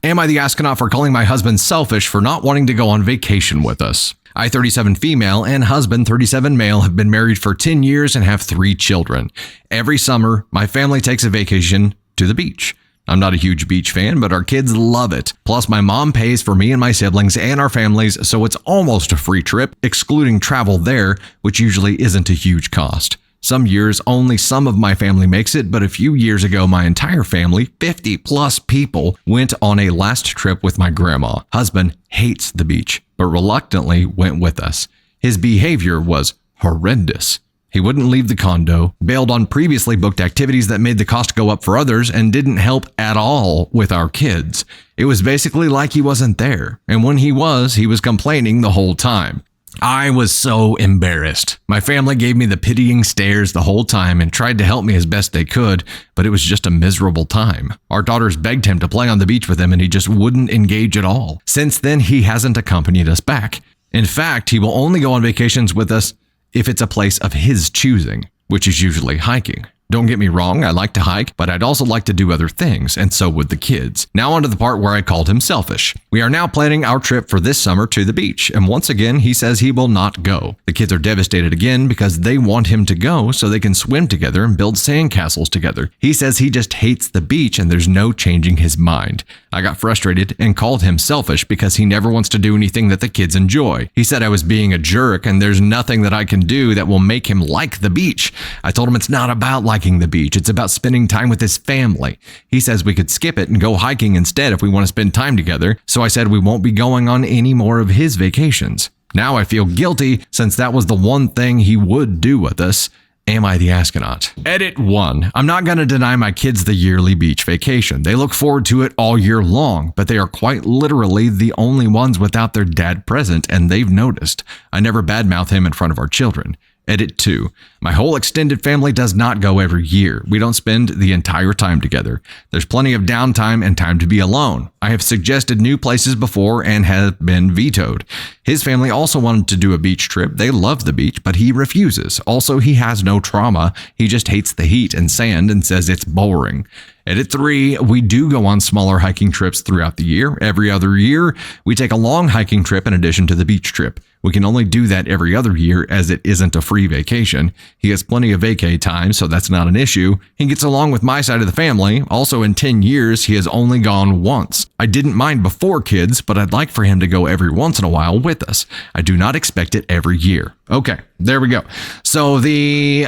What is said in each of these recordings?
Am I the astronaut for calling my husband selfish for not wanting to go on vacation with us? I, 37 female, and husband, 37 male, have been married for 10 years and have 3 children. Every summer, my family takes a vacation to the beach. I'm not a huge beach fan, but our kids love it. Plus, my mom pays for me and my siblings and our families, so it's almost a free trip, excluding travel there, which usually isn't a huge cost. Some years, only some of my family makes it, but a few years ago, my entire family, 50 plus people, went on a last trip with my grandma. Husband hates the beach, but reluctantly went with us. His behavior was horrendous. He wouldn't leave the condo, bailed on previously booked activities that made the cost go up for others, and didn't help at all with our kids. It was basically like he wasn't there, and when he was complaining the whole time. I was so embarrassed. My family gave me the pitying stares the whole time and tried to help me as best they could, but it was just a miserable time. Our daughters begged him to play on the beach with them and he just wouldn't engage at all. Since then, he hasn't accompanied us back. In fact, he will only go on vacations with us if it's a place of his choosing, which is usually hiking. Don't get me wrong, I like to hike, but I'd also like to do other things, and so would the kids. Now on to the part where I called him selfish. We are now planning our trip for this summer to the beach, and once again, he says he will not go. The kids are devastated again because they want him to go so they can swim together and build sandcastles together. He says he just hates the beach and there's no changing his mind. I got frustrated and called him selfish because he never wants to do anything that the kids enjoy. He said I was being a jerk and there's nothing that I can do that will make him like the beach. I told him it's not about liking the beach. It's about spending time with his family. He says we could skip it and go hiking instead if we want to spend time together. So I said we won't be going on any more of his vacations. Now I feel guilty since that was the one thing he would do with us. Am I the astronaut? Edit 1. I'm not going to deny my kids the yearly beach vacation. They look forward to it all year long, but they are quite literally the only ones without their dad present, and they've noticed. I never badmouth him in front of our children. Edit 2. My whole extended family does not go every year. We don't spend the entire time together. There's plenty of downtime and time to be alone. I have suggested new places before and have been vetoed. His family also wanted to do a beach trip. They love the beach, but he refuses. Also, he has no trauma. He just hates the heat and sand and says it's boring. Edit 3, we do go on smaller hiking trips throughout the year. Every other year, we take a long hiking trip in addition to the beach trip. We can only do that every other year as it isn't a free vacation. He has plenty of vacay time, so that's not an issue. He gets along with my side of the family. Also, in 10 years, he has only gone once. I didn't mind before kids, but I'd like for him to go every once in a while with us. I do not expect it every year. Okay, there we go. So the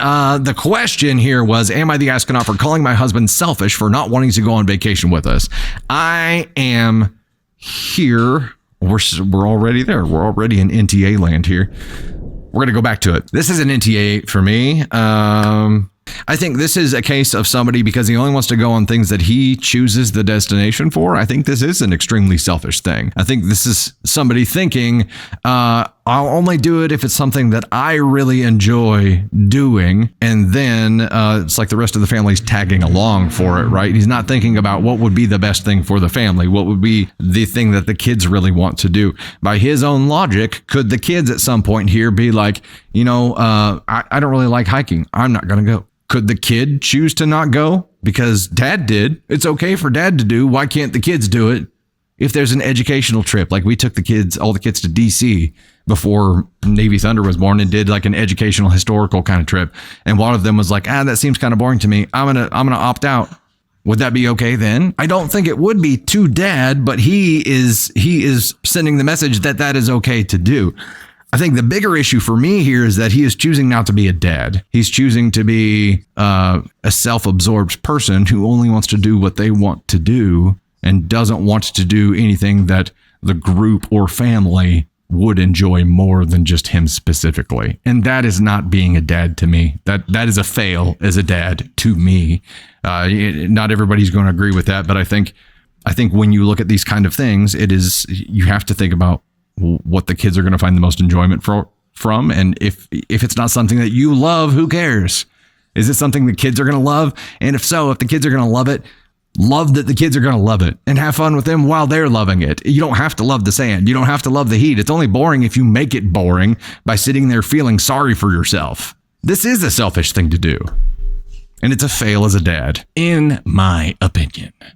question here was, am I the astronaut for calling my husband selfish for not wanting to go on vacation with us? I am here. We're already there. We're already in NTA land here. We're going to go back to it. This is an NTA for me. I think this is a case of somebody, because he only wants to go on things that he chooses the destination for. I think this is an extremely selfish thing. I think this is somebody thinking, I'll only do it if it's something that I really enjoy doing. And then it's like the rest of the family's tagging along for it, right? He's not thinking about what would be the best thing for the family. What would be the thing that the kids really want to do? By his own logic, could the kids at some point here be like, I don't really like hiking. I'm not going to go. Could the kid choose to not go? Because dad did. It's okay for dad to do. Why can't the kids do it? If there's an educational trip, like we took all the kids to DC before Navy Thunder was born and did like an educational historical kind of trip. And one of them was like, that seems kind of boring to me. I'm going to opt out. Would that be okay then? I don't think it would be to dad, but he is sending the message that is okay to do. I think the bigger issue for me here is that he is choosing not to be a dad. He's choosing to be a self-absorbed person who only wants to do what they want to do and doesn't want to do anything that the group or family would enjoy more than just him specifically. And that is not being a dad to me. That is a fail as a dad to me. Not everybody's going to agree with that, but I think when you look at these kind of things, you have to think about what the kids are going to find the most enjoyment from. And if it's not something that you love, who cares? Is it something the kids are going to love? And if so, if the kids are going to love it, love that the kids are going to love it and have fun with them while they're loving it. You don't have to love the sand. You don't have to love the heat. It's only boring if you make it boring by sitting there feeling sorry for yourself. This is a selfish thing to do. And it's a fail as a dad, in my opinion.